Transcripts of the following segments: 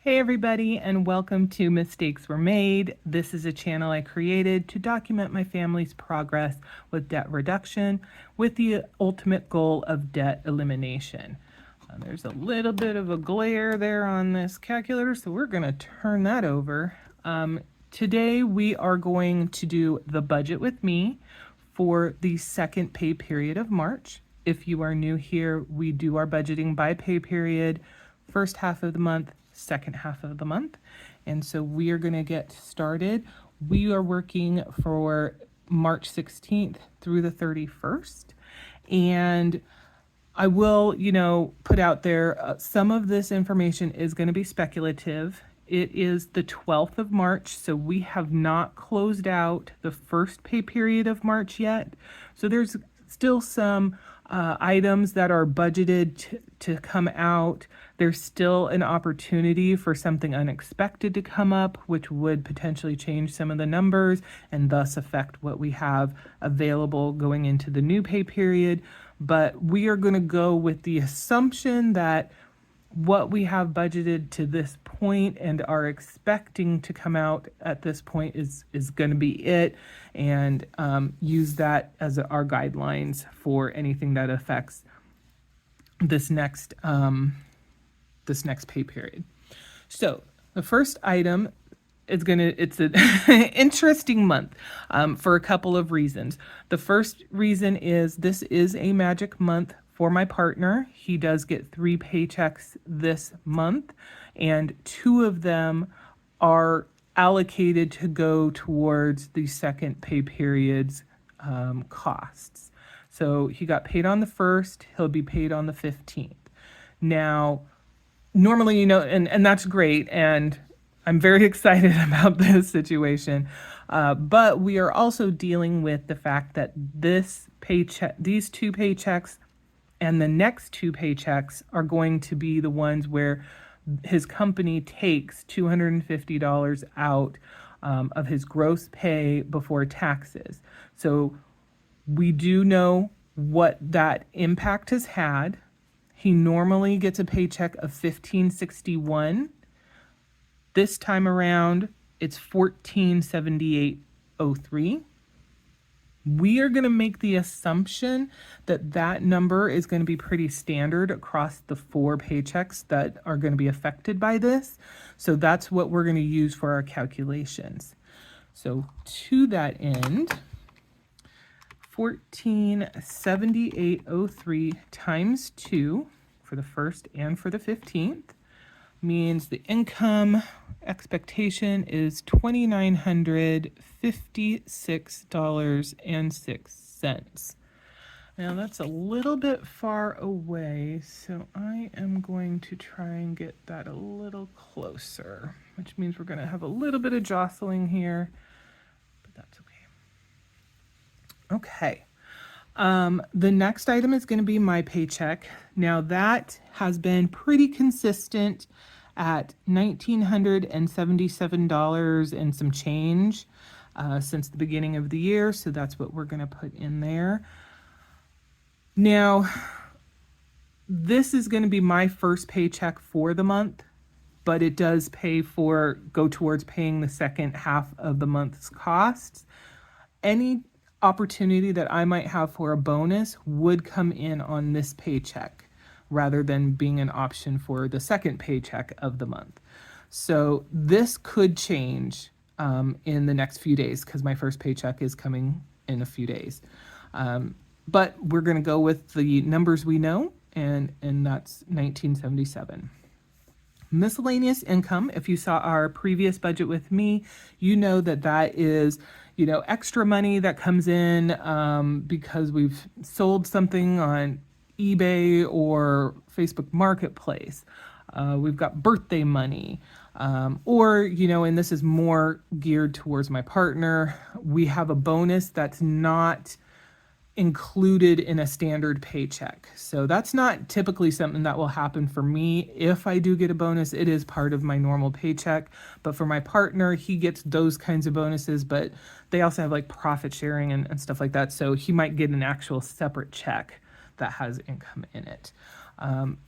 Hey everybody, and welcome to Mistakes Were Made. This is a channel I created to document my family's progress with debt reduction with the ultimate goal of debt elimination. There's a little bit of a glare there on this calculator, so we're going to turn that over. Today we are going to do the budget with me for the second pay period of March. If you are new here, we do our budgeting by pay period, first half of the month, second half of the month. And so we are going to get started. We are working for March 16th through the 31st. And I will, put out there some of this information is going to be speculative. It is the 12th of March, so we have not closed out the first pay period of March yet. So there's still some items that are budgeted to come out. There's still an opportunity for something unexpected to come up, which would potentially change some of the numbers and thus affect what we have available going into the new pay period. But we are going to go with the assumption that what we have budgeted to this point and are expecting to come out at this point is going to be it, and use that as our guidelines for anything that affects this next pay period. So the first item is it's an interesting month for a couple of reasons. The first reason is this is a magic month for my partner. He does get 3 paychecks this month, and 2 of them are allocated to go towards the second pay period's costs. So he got paid on the 1st, he'll be paid on the 15th. Now, normally, and that's great, and I'm very excited about this situation. But we are also dealing with the fact that these 2 paychecks and the next 2 paychecks are going to be the ones where his company takes $250 out of his gross pay before taxes. So we do know what that impact has had. He normally gets a paycheck of $1,561. This time around, it's $1,478.03. We are going to make the assumption that that number is going to be pretty standard across the 4 paychecks that are going to be affected by this. So that's what we're going to use for our calculations. So to that end, $1,478.03 times 2 for the 1st and for the 15th means the income expectation is $2,956.06. Now that's a little bit far away, so I am going to try and get that a little closer, which means we're going to have a little bit of jostling here, but that's okay. Okay. The next item is going to be my paycheck. Now that has been pretty consistent at $1,977 and some change since the beginning of the year. So that's what we're going to put in there. Now, this is going to be my first paycheck for the month, but it does go towards paying the second half of the month's costs. Any opportunity that I might have for a bonus would come in on this paycheck rather than being an option for the second paycheck of the month. So this could change in the next few days because my first paycheck is coming in a few days. But we're going to go with the numbers we know, and that's 1977. Miscellaneous income, if you saw our previous budget with me, you know that is extra money that comes in because we've sold something on eBay or Facebook Marketplace. We've got birthday money, or, and this is more geared towards my partner, we have a bonus that's not included in a standard paycheck. So that's not typically something that will happen for me. If I do get a bonus, it is part of my normal paycheck. But for my partner, he gets those kinds of bonuses, but they also have like profit sharing and stuff like that. So he might get an actual separate check that has income in it.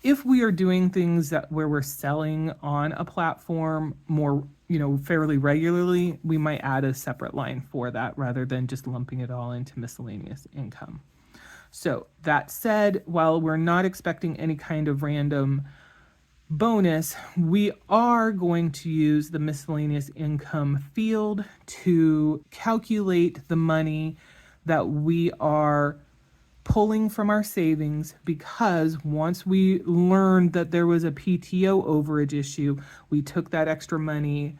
If we are doing things where we're selling on a platform more, fairly regularly, we might add a separate line for that rather than just lumping it all into miscellaneous income. So that said, while we're not expecting any kind of random bonus, we are going to use the miscellaneous income field to calculate the money that we are pulling from our savings, because once we learned that there was a PTO overage issue, we took that extra money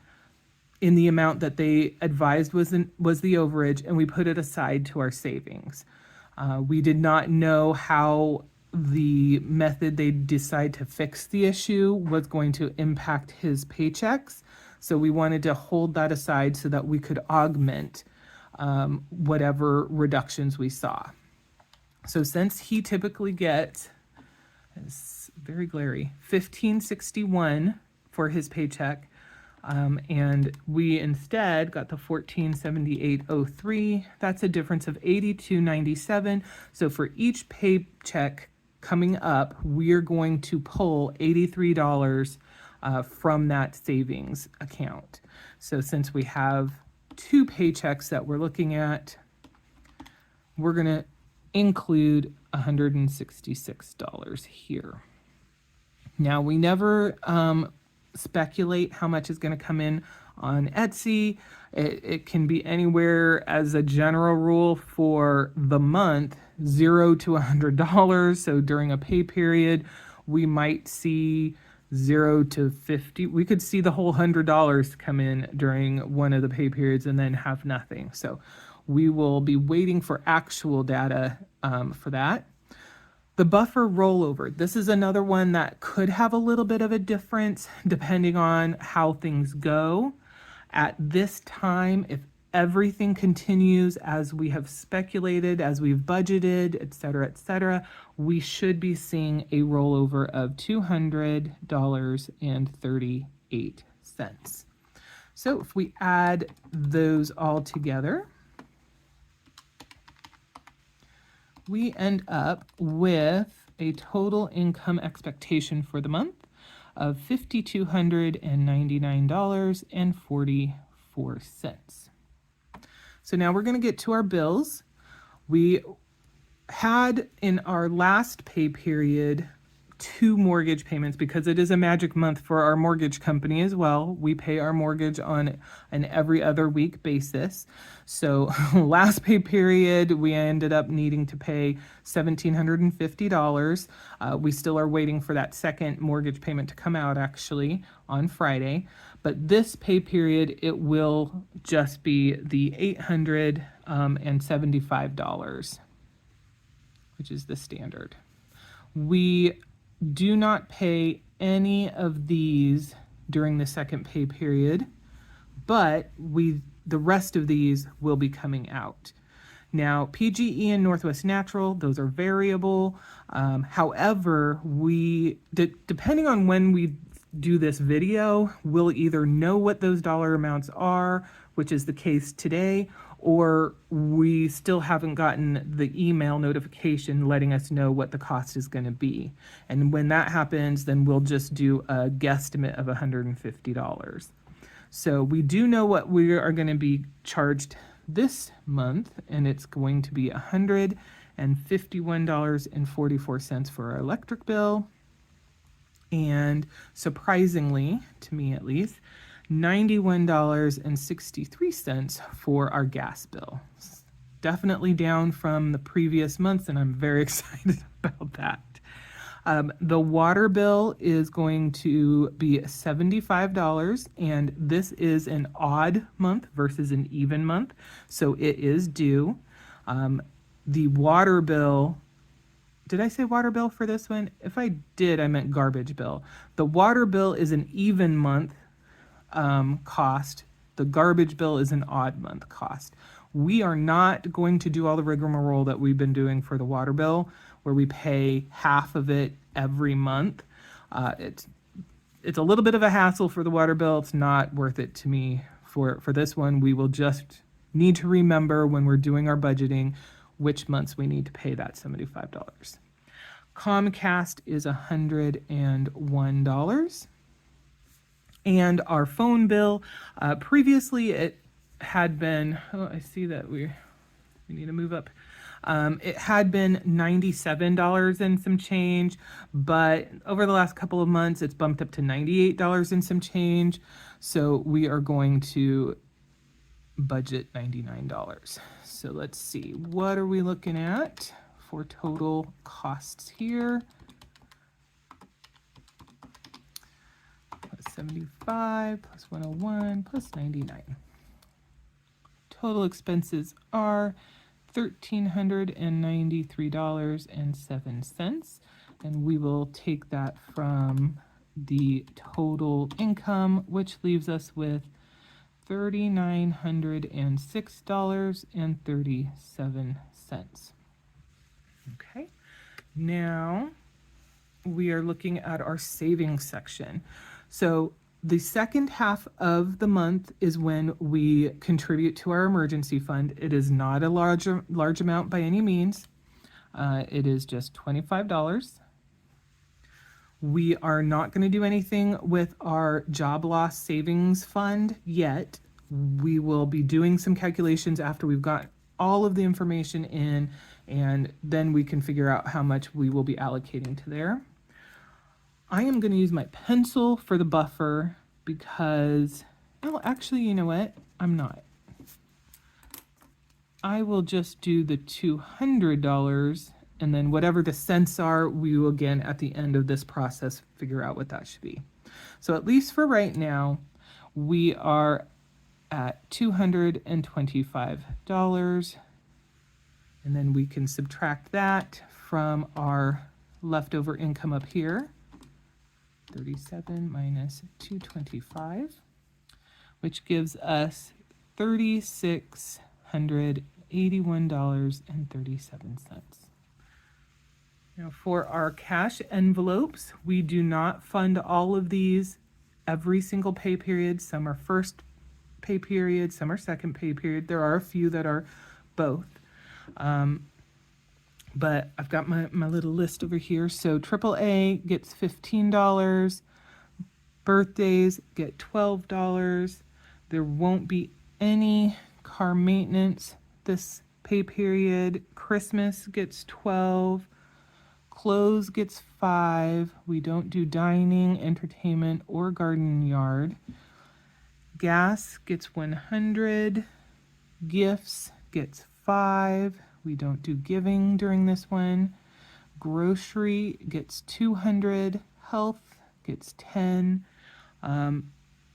in the amount that they advised was the overage, and we put it aside to our savings. We did not know how the method they decide to fix the issue was going to impact his paychecks, so we wanted to hold that aside so that we could augment whatever reductions we saw. So since he typically gets, it's very glary, $15.61 for his paycheck, and we instead got the $14.7803. That's a difference of $82.97. So for each paycheck coming up, we're going to pull $83 from that savings account. So since we have two paychecks that we're looking at, we're going to include $166 here. Now, we never speculate how much is going to come in on Etsy. It can be anywhere, as a general rule, for the month, $0 to $100. So during a pay period, we might see $0 to $50. We could see the whole $100 come in during one of the pay periods and then have nothing. So we will be waiting for actual data for that. The buffer rollover. This is another one that could have a little bit of a difference depending on how things go. At this time, if everything continues as we have speculated, as we've budgeted, et cetera, we should be seeing a rollover of $200.38. So if we add those all together, we end up with a total income expectation for the month of $5,299.44. So now we're going to get to our bills. We had in our last pay period 2 mortgage payments because it is a magic month for our mortgage company as well. We pay our mortgage on an every other week basis. So last pay period, we ended up needing to pay $1,750. We still are waiting for that second mortgage payment to come out actually on Friday. But this pay period, it will just be the $875, which is the standard. We do not pay any of these during the second pay period, but the rest of these will be coming out. Now, PGE and Northwest Natural, those are variable. However, depending on when we do this video, we'll either know what those dollar amounts are, which is the case today, or we still haven't gotten the email notification letting us know what the cost is going to be. And when that happens, then we'll just do a guesstimate of $150. So we do know what we are going to be charged this month, and it's going to be $151.44 for our electric bill. And surprisingly, to me at least, $91.63 for our gas bill. Definitely down from the previous months, and I'm very excited about that. The water bill is going to be $75, and this is an odd month versus an even month, so it is due. The water bill, did I say water bill for this one? If I did, I meant garbage bill. The water bill is an even month cost. The garbage bill is an odd month cost. We are not going to do all the rigmarole that we've been doing for the water bill, where we pay half of it every month. It's a little bit of a hassle for the water bill. It's not worth it to me for this one. We will just need to remember when we're doing our budgeting which months we need to pay that $75. Comcast is $101. And our phone bill, previously it had been, oh, I see that we need to move up. It had been $97 and some change, but over the last couple of months, it's bumped up to $98 and some change. So we are going to budget $99. So let's see, what are we looking at for total costs here? Plus 75, plus 101, plus 99. Total expenses are $1,393.07, and we will take that from the total income, which leaves us with $3,906.37. Okay, now we are looking at our savings section. So the second half of the month is when we contribute to our emergency fund. It is not a large amount by any means. It is just $25. We are not going to do anything with our job loss savings fund yet. We will be doing some calculations after we've got all of the information in, and then we can figure out how much we will be allocating to there. I am going to use my pencil for the buffer because, well, actually, you know what? I'm not. I will just do the $200, and then whatever the cents are, we will again at the end of this process figure out what that should be. So at least for right now, we are at $225, and then we can subtract that from our leftover income up here. 37 minus 225, which gives us $3,681.37. Now for our cash envelopes, we do not fund all of these every single pay period. Some are first pay period, some are second pay period. There are a few that are both. But I've got my little list over here. So AAA gets $15. Birthdays get $12. There won't be any car maintenance this pay period. Christmas gets $12. Clothes gets $5. We don't do dining, entertainment, or garden yard. Gas gets $100. Gifts gets $5. We don't do giving during this one. Grocery gets $200. Health gets $10.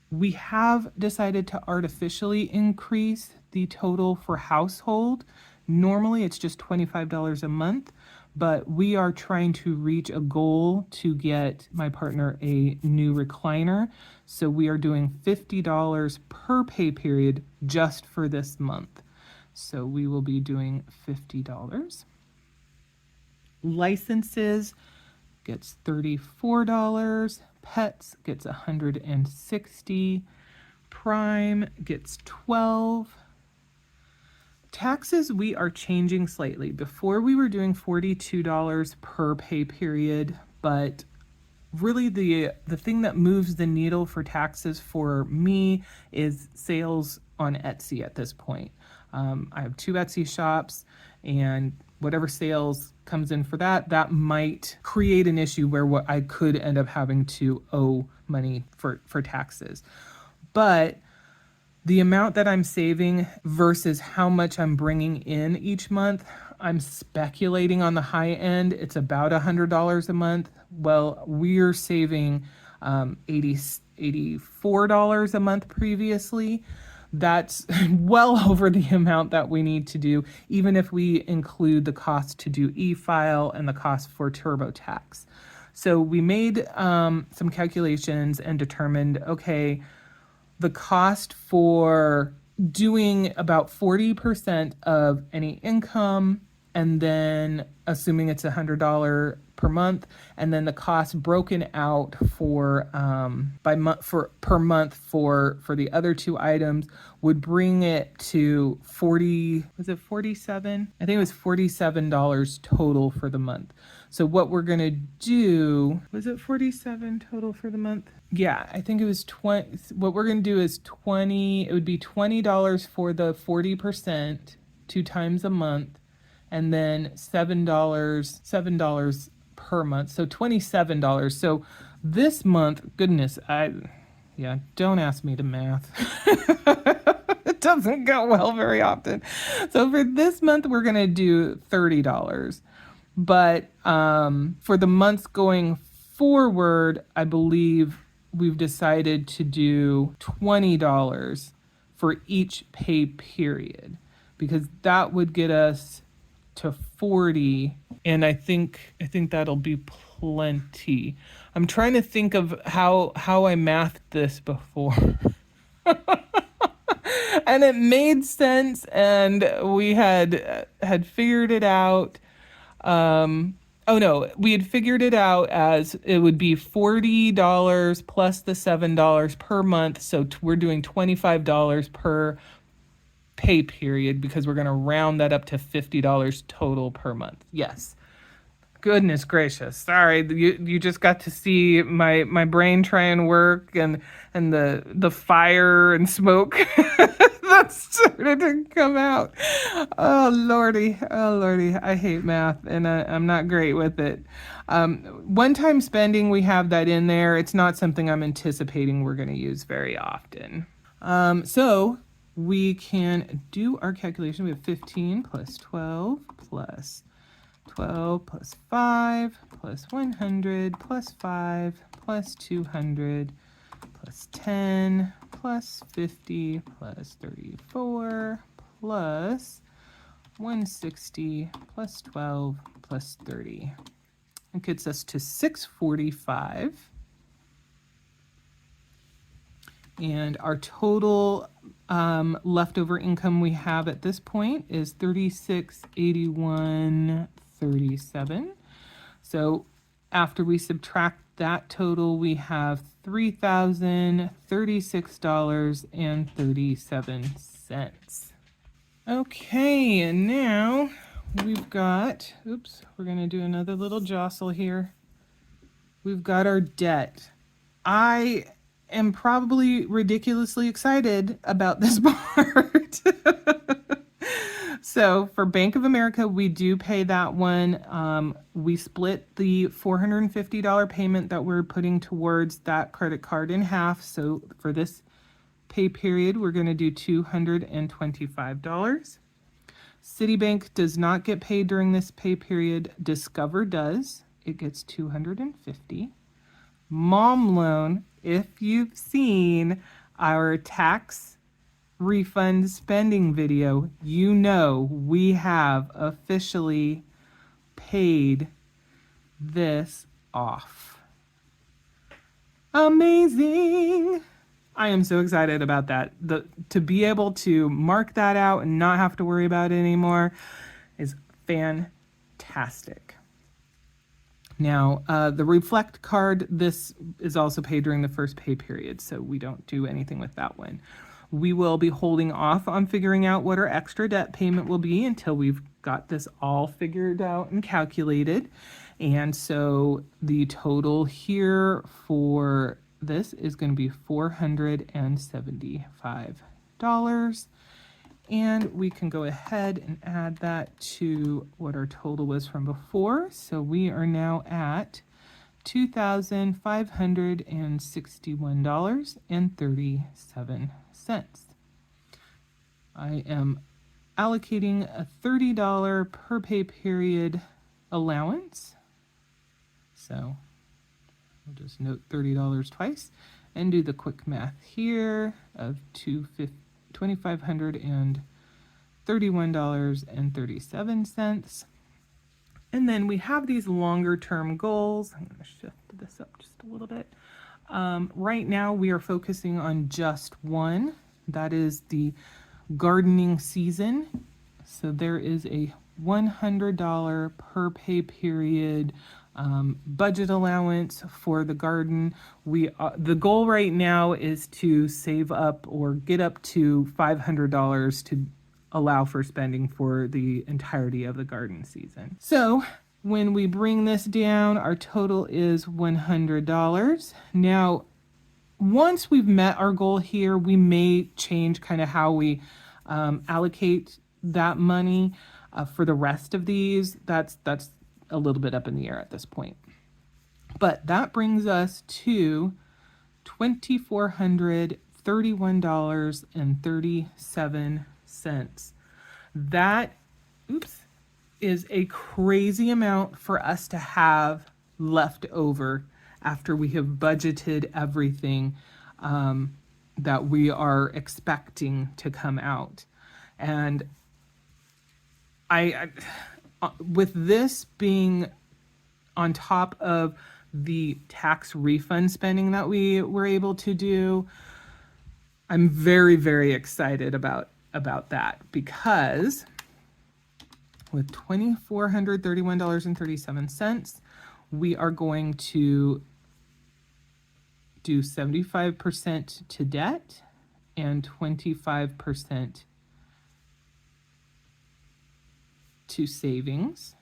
We have decided to artificially increase the total for household. Normally it's just $25 a month, but we are trying to reach a goal to get my partner a new recliner. So we are doing $50 per pay period just for this month. So we will be doing $50. Licenses gets $34. Pets gets $160. Prime gets $12. Taxes we are changing slightly. Before we were doing $42 per pay period, but really the thing that moves the needle for taxes for me is sales on Etsy at this point. I have 2 Etsy shops, and whatever sales comes in for that might create an issue where what I could end up having to owe money for taxes. But the amount that I'm saving versus how much I'm bringing in each month, I'm speculating on the high end. It's about $100 a month. Well, we're saving $84 a month previously. That's well over the amount that we need to do, even if we include the cost to do e-file and the cost for TurboTax. So we made some calculations and determined, okay, the cost for doing about 40% of any income, and then assuming it's $100 per month, and then the cost broken out for per month for the other 2 items would bring it to 47? I think it was $47 total for the month. So what we're going to do, was it 47 total for the month? Yeah, I think it was 20. What we're going to do is 20, it would be $20 for the 40%, 2 times a month, and then $7 per month. So $27. So this month, goodness, don't ask me to math. It doesn't go well very often. So for this month, we're going to do $30. But for the months going forward, I believe we've decided to do $20 for each pay period, because that would get us to 40, and I think that'll be plenty. I'm trying to think of how I mathed this before. And it made sense, and we had figured it out. Oh no, we had figured it out as it would be $40 plus the $7 per month. So we're doing $25 per pay period, because we're going to round that up to $50 total per month. Yes. Goodness gracious. Sorry, you just got to see my brain try and work, and the fire and smoke that started to come out. Oh lordy, I hate math, and I'm not great with it. One-time spending, we have that in there. It's not something I'm anticipating we're going to use very often. So we can do our calculation. We have 15 plus 12 plus 12 plus 5 plus 100 plus 5 plus 200 plus 10 plus 50 plus 34 plus 160 plus 12 plus 30. It gets us to 645. And our total leftover income we have at this point is $3681.37. So after we subtract that total, we have $3,036.37. Okay, and now we've got, we're going to do another little jostle here. We've got our debt. I am probably ridiculously excited about this part. So for Bank of America, we do pay that one. We split the $450 payment that we're putting towards that credit card in half. So for this pay period, we're going to do $225. Citibank does not get paid during this pay period. Discover does. It gets $250. Mom Loan, if you've seen our tax refund spending video, you know we have officially paid this off. Amazing! I am so excited about that. To be able to mark that out and not have to worry about it anymore is fantastic. Now, the Reflect card, this is also paid during the first pay period, so we don't do anything with that one. We will be holding off on figuring out what our extra debt payment will be until we've got this all figured out and calculated. And so the total here for this is going to be $475. And we can go ahead and add that to what our total was from before. So we are now at $2,561.37. I am allocating a $30 per pay period allowance. So we'll just note $30 twice and do the quick math here of $2,531.37. And then we have these longer term goals. I'm going to shift this up just a little bit. Right now we are focusing on just one. That is the gardening season. So there is a $100 per pay period budget allowance for the garden. The goal right now is to save up or get up to $500 to allow for spending for the entirety of the garden season. So When we bring this down, our total is $100. Now, once we've met our goal here, we may change kind of how we allocate that money for the rest of these. That's a little bit up in the air at this point. But that brings us to $2,431.37. That, is a crazy amount for us to have left over after we have budgeted everything that we are expecting to come out. And I with this being on top of the tax refund spending that we were able to do, I'm very, very excited about that, because with $2,431.37, we are going to do 75% to debt and 25% to savings.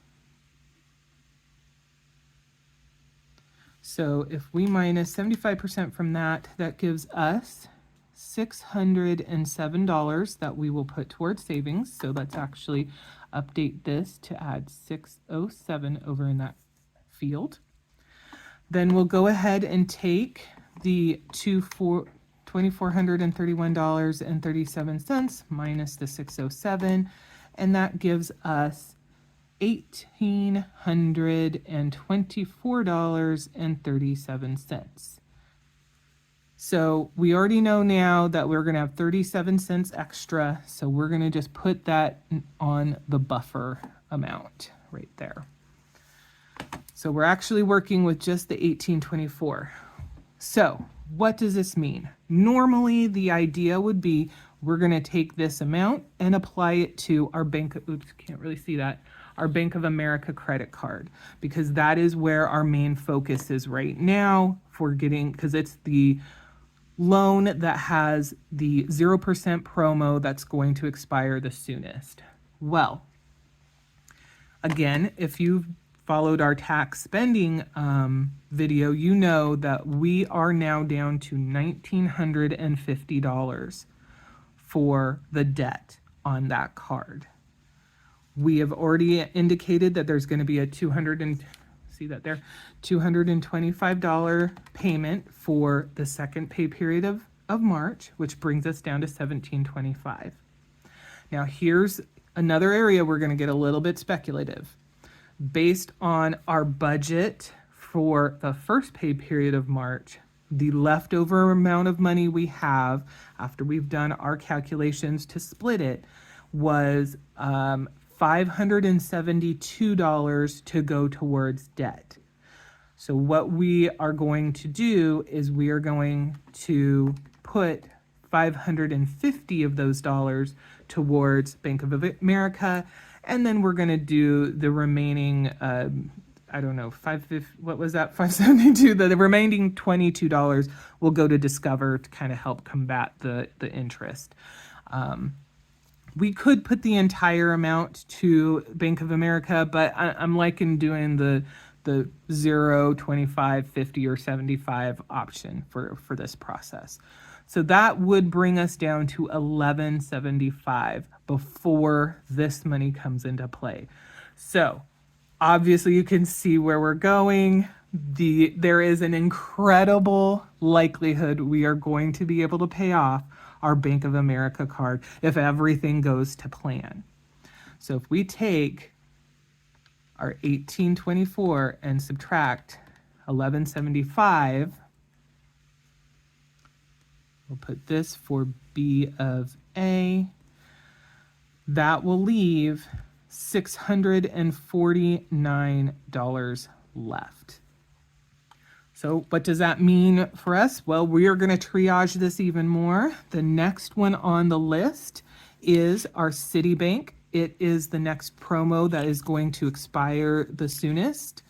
So if we minus 75% from that, that gives us $607 that we will put towards savings. So let's actually update this to add 607 over in that field. Then we'll go ahead and take the $2,431.37 minus the 607, and that gives us $1,824.37. So we already know now that we're going to have 37 cents extra, so we're going to just put that on the buffer amount right there. So we're actually working with just the 1824. So what does this mean? Normally the idea would be we're going to take this amount and apply it to our can't really see that, our Bank of America credit card, because that is where our main focus is right now for getting, because it's the loan that has the 0% promo that's going to expire the soonest. Well, again, if you've followed our tax spending video, you know that we are now down to $1,950 for the debt on that card. We have already indicated that there's going to be a $225 payment for the second pay period of March, which brings us down to $1,725. Now here's another area we're going to get a little bit speculative. Based on our budget for the first pay period of March, the leftover amount of money we have after we've done our calculations to split it was $572 to go towards debt. So what we are going to do is we are going to put 550 of those dollars towards Bank of America, and then we're going to do the remaining what was that, 572, the remaining $22 will go to Discover to kind of help combat the interest. We could put the entire amount to Bank of America, but I'm liking doing the 0, 25, 50, or 75 option for this process. So that would bring us down to $1,175 before this money comes into play. So obviously you can see where we're going. There is an incredible likelihood we are going to be able to pay off our Bank of America card if everything goes to plan. So if we take our 1824 and subtract 1175, we'll put this for B of A, that will leave $649 left. So what does that mean for us? Well, we are going to triage this even more. The next one on the list is our Citibank. It is the next promo that is going to expire the soonest.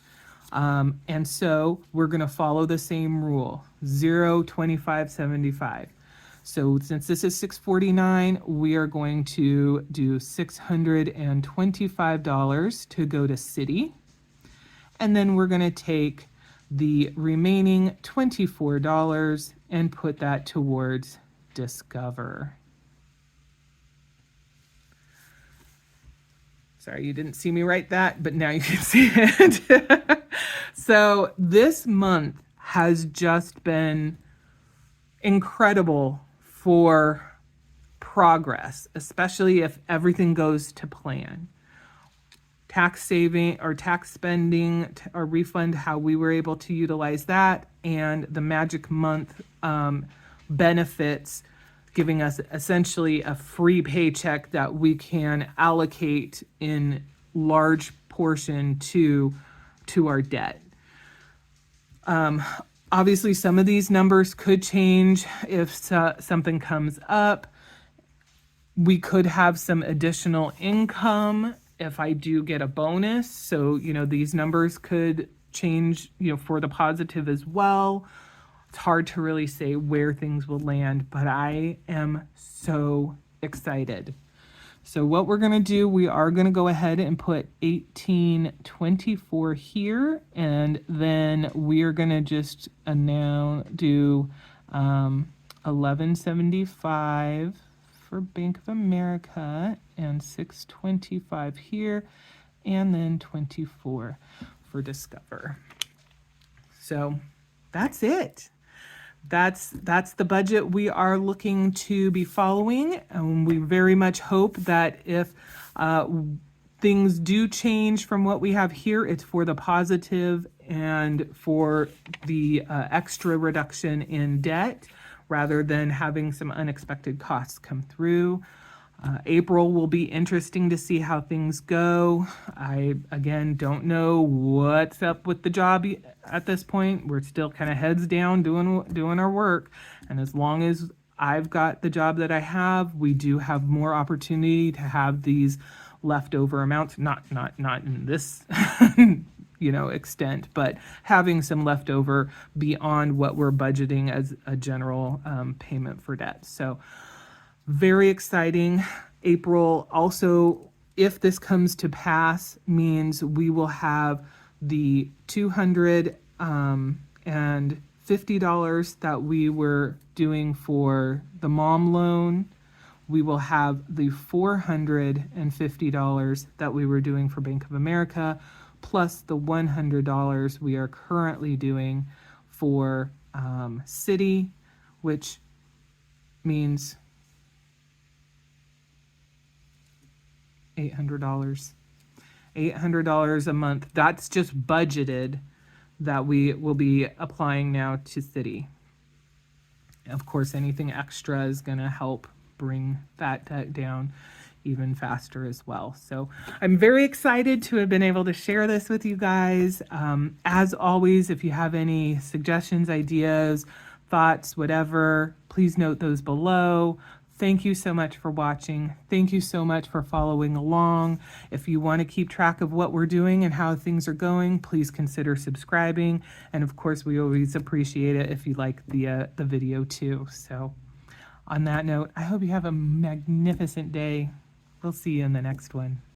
And so we're going to follow the same rule, 0, 25, 75. So since this is $649, we are going to do $625 to go to Citi. And then we're going to take the remaining $24 and put that towards Discover. Sorry, you didn't see me write that, but now you can see it. So this month has just been incredible for progress, especially if everything goes to plan. Tax saving or tax spending or refund, how we were able to utilize that, and the magic month benefits, giving us essentially a free paycheck that we can allocate in large portion to our debt. Obviously, some of these numbers could change if something comes up. We could have some additional income if I do get a bonus. So, these numbers could change, for the positive as well. It's hard to really say where things will land, but I am so excited. So what we're going to do, we are going to go ahead and put 1824 here, and then we are going to just now do 1175 for Bank of America and 625 here, and then 24 for Discover. So that's it. That's the budget we are looking to be following, and we very much hope that if things do change from what we have here, it's for the positive and for the extra reduction in debt, rather than having some unexpected costs come through. April will be interesting to see how things go. I, again, don't know what's up with the job at this point. We're still kind of heads down doing our work. And as long as I've got the job that I have, we do have more opportunity to have these leftover amounts, not in this extent, but having some leftover beyond what we're budgeting as a general payment for debt. So very exciting. April also, if this comes to pass, means we will have the $250 that we were doing for the mom loan. We will have the $450 that we were doing for Bank of America, plus the $100 we are currently doing for Citi, which means $800 a month. That's just budgeted that we will be applying now to Citi. Of course, anything extra is going to help bring that debt down even faster as well. So I'm very excited to have been able to share this with you guys. As always, if you have any suggestions, ideas, thoughts, whatever, please note those below. Thank you so much for watching. Thank you so much for following along. If you want to keep track of what we're doing and how things are going, please consider subscribing. And of course, we always appreciate it if you like the video too. So on that note, I hope you have a magnificent day. We'll see you in the next one.